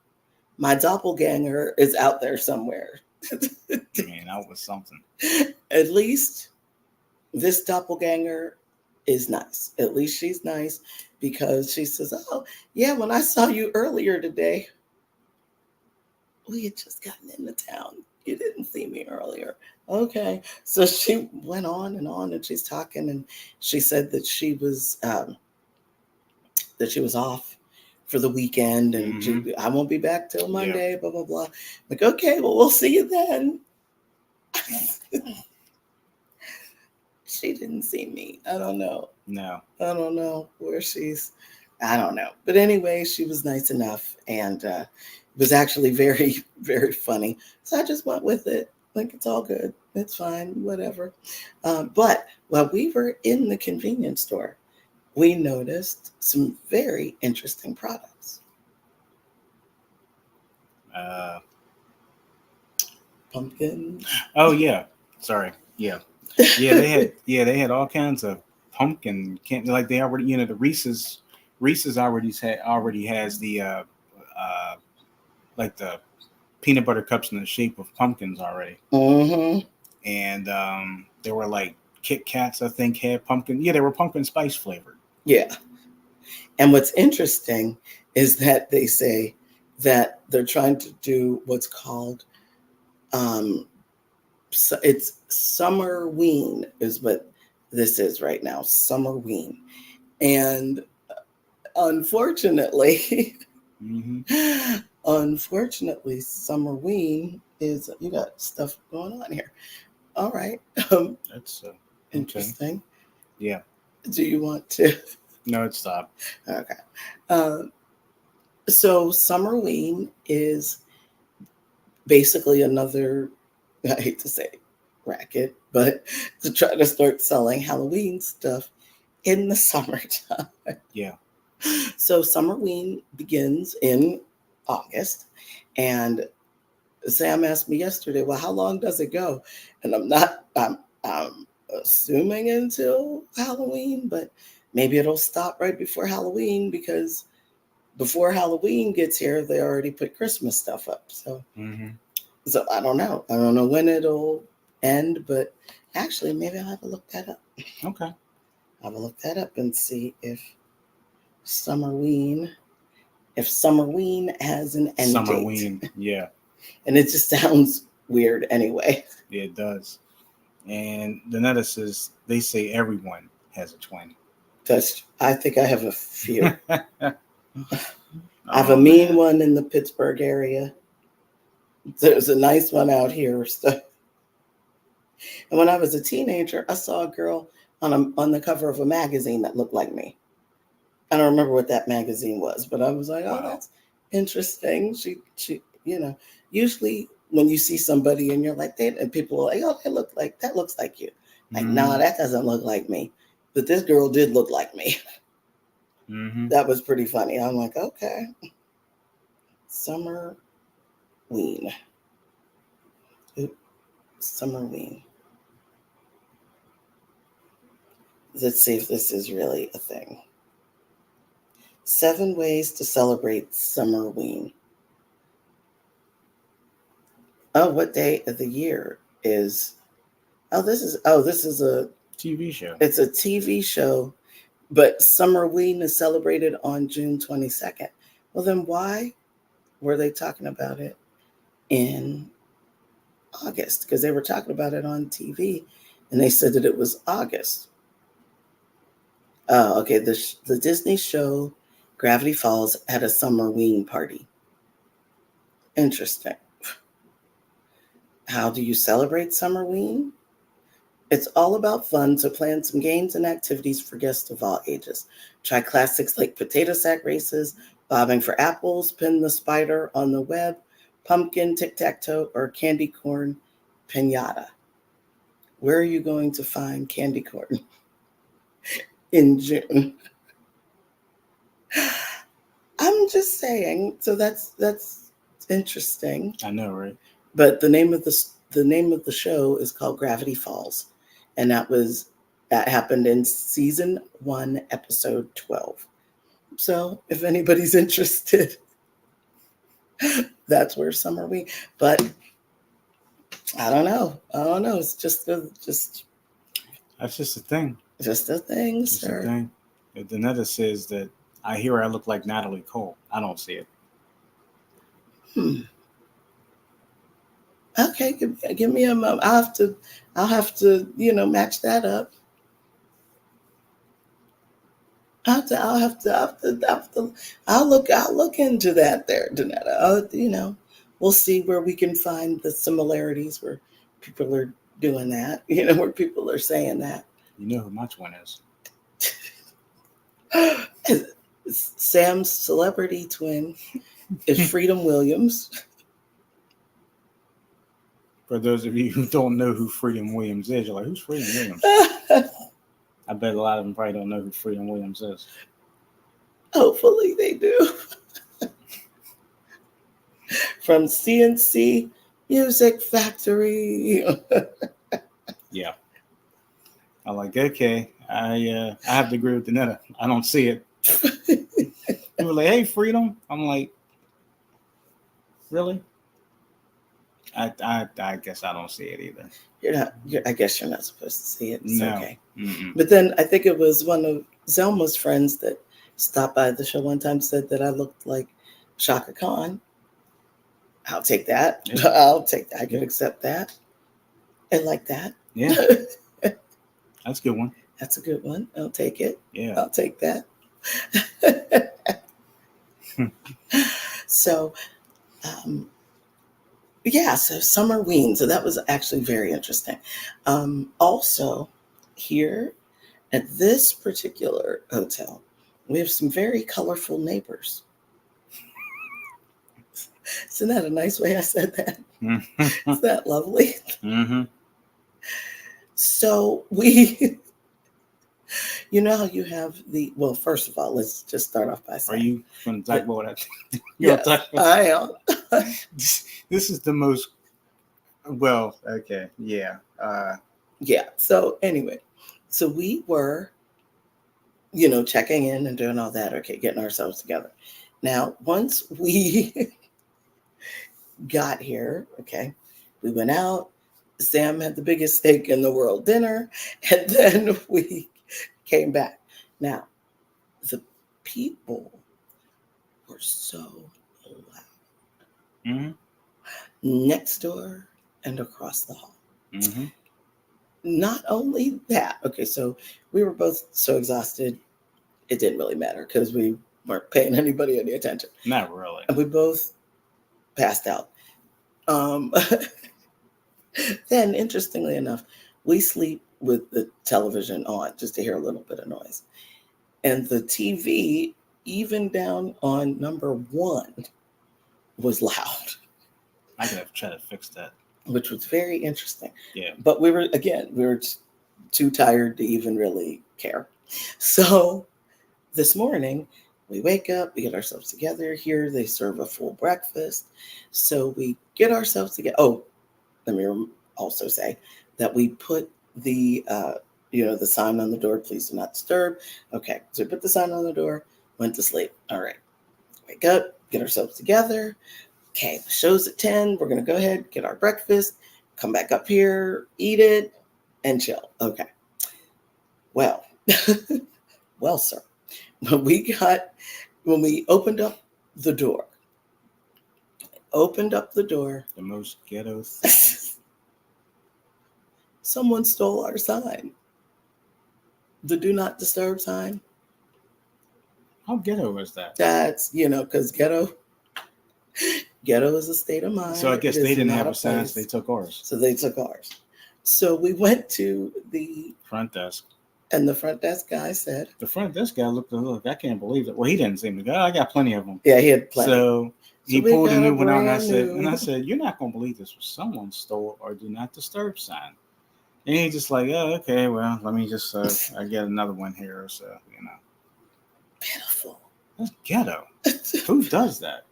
my doppelganger is out there somewhere. Man, that was something. At least this doppelganger is nice. At least she's nice because she says, "Oh, yeah, when I saw you earlier today, we had just gotten into town. You didn't see me earlier." Okay. So she went on, and she's talking, and she said that she was off for the weekend, and I won't be back till Monday, blah, blah, blah. Like, okay, well, we'll see you then. She didn't see me. I don't know. No. I don't know where I don't know. But anyway, she was nice enough, and it was actually very, very funny. So I just went with it. Like, it's all good. It's fine, whatever. But while we were in the convenience store, we noticed some very interesting products. Pumpkin. Oh yeah. Sorry. Yeah. Yeah, they had all kinds of pumpkin candy. Like they already, the Reese's already has the like the peanut butter cups in the shape of pumpkins already. Mm-hmm. And there were like Kit Kats, I think, had pumpkin. Yeah, they were pumpkin spice flavored. Yeah. And what's interesting is that they say that they're trying to do what's called so it's Summerween is what this is right now. Summerween. And unfortunately, Summerween is, you got stuff going on here. All right. That's interesting. Okay. Yeah. Do you want to? No, it stopped. Okay. So Summerween is basically another, I hate to say racket, but to try to start selling Halloween stuff in the summertime. Yeah. So Summerween begins in August, and Sam asked me yesterday, well, how long does it go? And I'm assuming until Halloween, but maybe it'll stop right before Halloween, because before Halloween gets here, they already put Christmas stuff up. So, so I don't know. I don't know when it'll end, but actually, maybe I'll have to look that up. Okay. I'll look that up and see if Summerween has an end date. Yeah. And it just sounds weird anyway. Yeah, it does. And the Netta says they say everyone has a twin. I think I have a few. I have a mean one in the Pittsburgh area. There's a nice one out here. And when I was a teenager, I saw a girl on the cover of a magazine that looked like me. I don't remember what that magazine was, but I was like, oh, that's interesting. She, usually when you see somebody and you're like, and people are like, oh, that looks like you. Like, nah, that doesn't look like me. But this girl did look like me. That was pretty funny. I'm like, okay. Summerween. Summerween. Let's see if this is really a thing. 7 ways to celebrate Summerween. Oh, what day of the year is? This is a TV show. It's a TV show, but Summerween is celebrated on June 22nd. Well, then why were they talking about it in August? Because they were talking about it on TV, and they said that it was August. Oh, okay. The Disney show Gravity Falls had a Summerween party. Interesting. How do you celebrate Summerween? It's all about fun, so plan some games and activities for guests of all ages. Try classics like potato sack races, bobbing for apples, pin the spider on the web, pumpkin tic-tac-toe, or candy corn piñata. Where are you going to find candy corn in June? I'm just saying. So that's interesting. I know, right? But the name of the show is called Gravity Falls, and that was That happened in season 1, episode 12. So if anybody's interested, that's where Summer Wing. But I don't know. It's just That's just the thing. just a thing, Just sir. the thing. If Danetta says that I hear I look like Natalie Cole, I don't see it. Okay, give me a moment. I'll have to, match that up. I'll look into that there, Danetta. We'll see where we can find the similarities where people are doing that, where people are saying that. You know who my twin is. Sam's celebrity twin is Freedom Williams. For those of you who don't know who Freedom Williams is, you're like, who's Freedom Williams? I bet a lot of them probably don't know who Freedom Williams is. Hopefully they do. From CNC Music Factory. Yeah. I'm like, okay, I have to agree with Danetta. I don't see it. People are like, hey, Freedom. I'm like, really? I guess I don't see it either. I guess you're not supposed to see it. It's No. okay. Mm-mm. But then I think it was one of Zelma's friends that stopped by the show one time, said that I looked like Shaka Khan. I'll take that. Yeah. I'll take that. I can Yeah. accept that. And like that. Yeah. That's a good one. That's a good one. I'll take it. Yeah. I'll take that. So, so Summer Ween. So that was actually very interesting. Also, here at this particular hotel, we have some very colorful neighbors. Isn't that a nice way I said that? Is that lovely? Mm-hmm. So we, how you have well, first of all, let's just start off by saying. Are you going to talk about that? Yes, I am. This is the most, well, okay, yeah. Yeah, so anyway, so we were, checking in and doing all that, okay, getting ourselves together. Now, once we got here, okay, we went out. Sam had the biggest steak in the world dinner, and then we came back. Now, the people were so loud. Mm-hmm. Next door and across the hall. Mm-hmm. Not only that, okay, so we were both so exhausted, it didn't really matter because we weren't paying anybody any attention. Not really. And we both passed out. Then, interestingly enough, we sleep with the television on just to hear a little bit of noise. And the TV, even down on number 1, was loud. I could have tried to fix that. Which was very interesting. Yeah. But we were too tired to even really care. So this morning, we wake up, we get ourselves together. Here they serve a full breakfast. So we get ourselves together. Oh, let me also say that we put the sign on the door, please do not disturb. Okay, so we put the sign on the door, went to sleep. All right, wake up, get ourselves together. Okay, the show's at 10. We're going to go ahead, get our breakfast, come back up here, eat it, and chill. Okay. Well, sir, when we opened up the door, The most ghetto thing. Someone stole our sign. The do not disturb sign. How ghetto is that? That's, because ghetto is a state of mind. So I guess they didn't have a sign, so they took ours. So they took ours. So we went to the front desk. And the front desk guy said. The front desk guy look, I can't believe it. Well, he didn't seem to go. I got plenty of them. Yeah, he had plenty. So he pulled a new one out, and I said, you're not going to believe this was someone stole our do not disturb sign. And he just like, oh, okay, well, let me just I get another one here. So, Pitiful. That's ghetto. Who does that?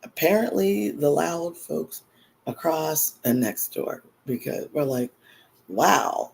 Apparently the loud folks across and next door, because we're like, wow,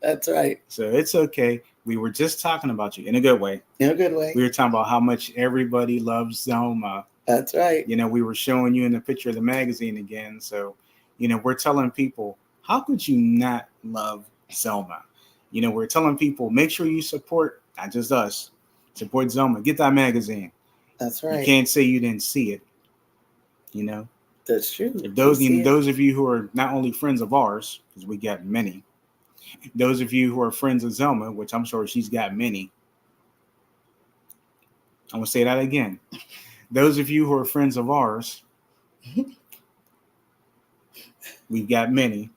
That's right. So it's okay. We were just talking about you in a good way. In a good way. We were talking about how much everybody loves Zelma. That's right. We were showing you in the picture of the magazine again. So, we're telling people, how could you not love Zelma? We're telling people, make sure you support, not just us, support Zelma. Get that magazine. That's right. You can't say you didn't see it. That's true. If those of you who are not only friends of ours, because we got many, those of you who are friends of Zelma, which I'm sure she's got many. I'm going to say that again. Those of you who are friends of ours, we've got many.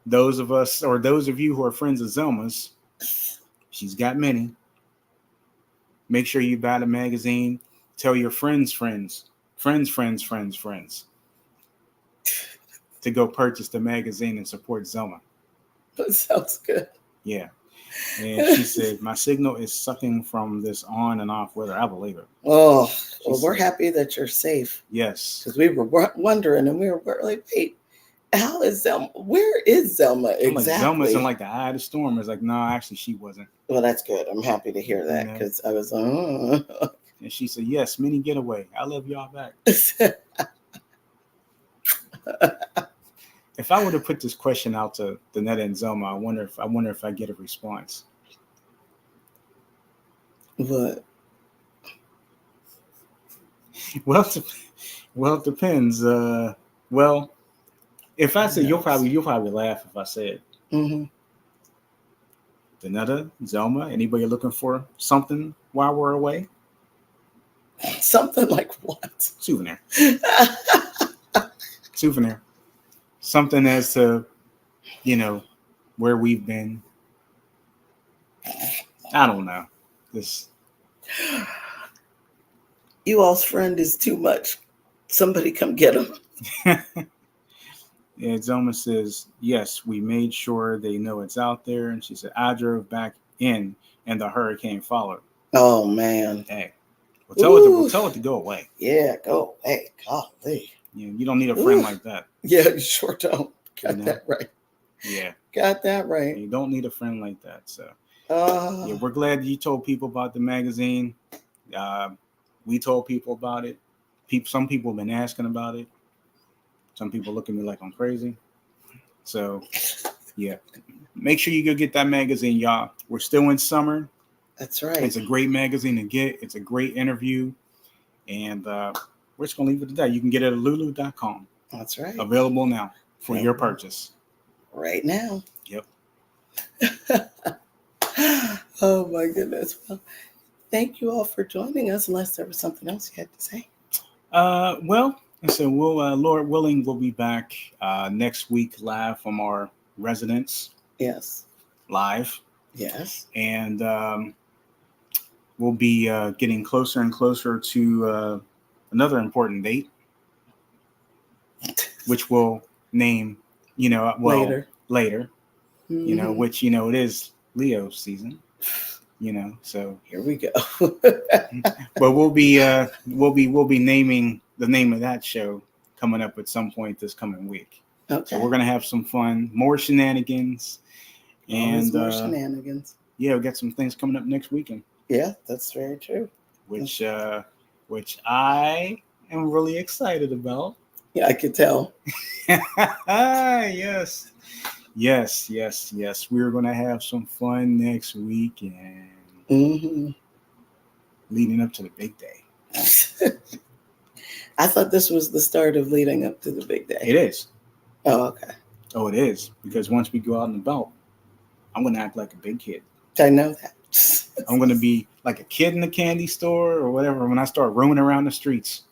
Those of you who are friends of Zelma's, she's got many. Make sure you buy the magazine. Tell your friends to go purchase the magazine and support Zelma. That sounds good. Yeah. And she said, my signal is sucking from this on and off weather. I believe it. Oh, well, we're happy that you're safe. Yes. Because we were wondering, and we were like, wait, how is Zelma? Where is Zelma exactly? Zelma's in like the eye of the storm. It's like, no, actually, she wasn't. Well, that's good. I'm happy to hear that because I was, And she said, yes, mini getaway. I love y'all back. If I were to put this question out to Danetta and Zelma, I wonder if I get a response. What? Well, it depends. If I say, you'll probably laugh if I say it. Mm-hmm. Danetta, Zelma, anybody looking for something while we're away? Something like what? Souvenir. Souvenir. Something as to, where we've been. I don't know. You all's friend is too much. Somebody come get him. Yeah, Zelma says, yes, we made sure they know it's out there. And she said, I drove back in and the hurricane followed. Oh, man. Hey, we'll tell it to go away. Yeah, go away. Golly. You don't need a friend like that. Yeah, you sure don't. Got that right. Yeah. Got that right. You don't need a friend like that. So, yeah, we're glad you told people about the magazine. We told people about it. Some people have been asking about it. Some people look at me like I'm crazy. So, yeah. Make sure you go get that magazine, y'all. We're still in summer. That's right. It's a great magazine to get. It's a great interview. And we're just going to leave it at that. You can get it at lulu.com. That's right. Available now for your purchase. Right now. Yep. Oh, my goodness. Well, thank you all for joining us, unless there was something else you had to say. Well, so we'll, Lord willing, we'll be back next week live from our residence. Yes. Live. Yes. And we'll be getting closer and closer to another important date, which we'll name, later. Mm-hmm. Which, it is Leo season, so here we go. But we'll be naming the name of that show coming up at some point this coming week. Okay. So we're gonna have some fun, more shenanigans, and more shenanigans. Yeah, we got some things coming up next weekend. Yeah, that's very true. Which I am really excited about. Yeah, I could tell. Yes. We're gonna have some fun next weekend. Mm-hmm. Leading up to the big day. I thought this was the start of leading up to the big day. It is. Oh, okay. Oh, it is. Because once we go out and about, I'm going to act like a big kid. I know that. I'm going to be like a kid in the candy store or whatever when I start roaming around the streets.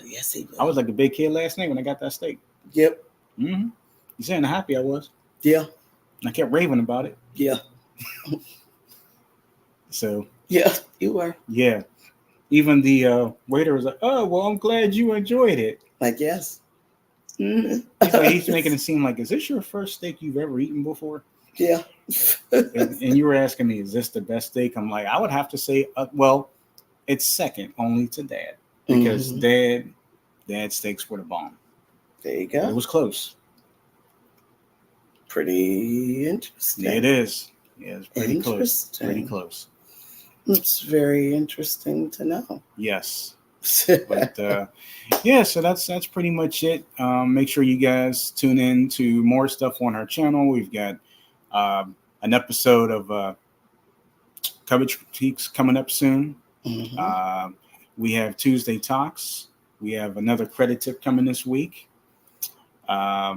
Yes, he will. I was like a big kid last night when I got that steak. Yep. Mm-hmm. You saying how happy I was? Yeah. I kept raving about it. Yeah. So. Yeah, you were. Yeah. Even the waiter was like, "Oh, well, I'm glad you enjoyed it." Like, yes. Mm-hmm. He's making it seem like, is this your first steak you've ever eaten before? Yeah. and you were asking me, is this the best steak? I'm like, I would have to say, well, it's second only to Dad. Because Dad's steaks were the bomb. There you go. It was close. pretty interesting. It is. Yeah, it's pretty close. Interesting. Pretty close. It's very interesting to know. Yes. But yeah, so that's pretty much it. Make sure you guys tune in to more stuff on our channel. We've got an episode of Cubbage Critiques coming up soon. Mhm. We have Tuesday Talks. We have another credit tip coming this week. A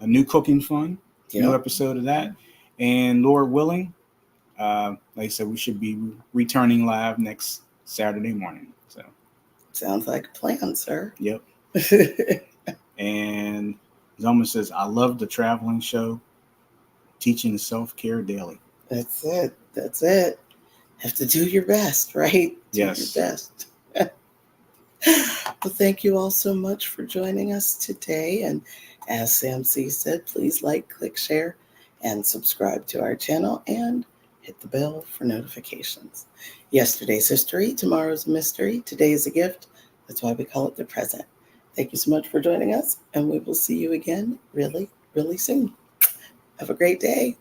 new cooking fun, new Yep. episode of that. And Lord willing, like I said, we should be returning live next Saturday morning. So Sounds like a plan, sir. yep. And Zoma says, I love the traveling show, teaching self-care daily. That's it. That's it. Have to do your best, right? Yes. Do your best. Well, thank you all so much for joining us today. And as Sam C said, please like, click, share, and subscribe to our channel and hit the bell for notifications. Yesterday's history, tomorrow's a mystery, today is a gift. That's why we call it the present. Thank you so much for joining us, and we will see you again really, really soon. Have a great day.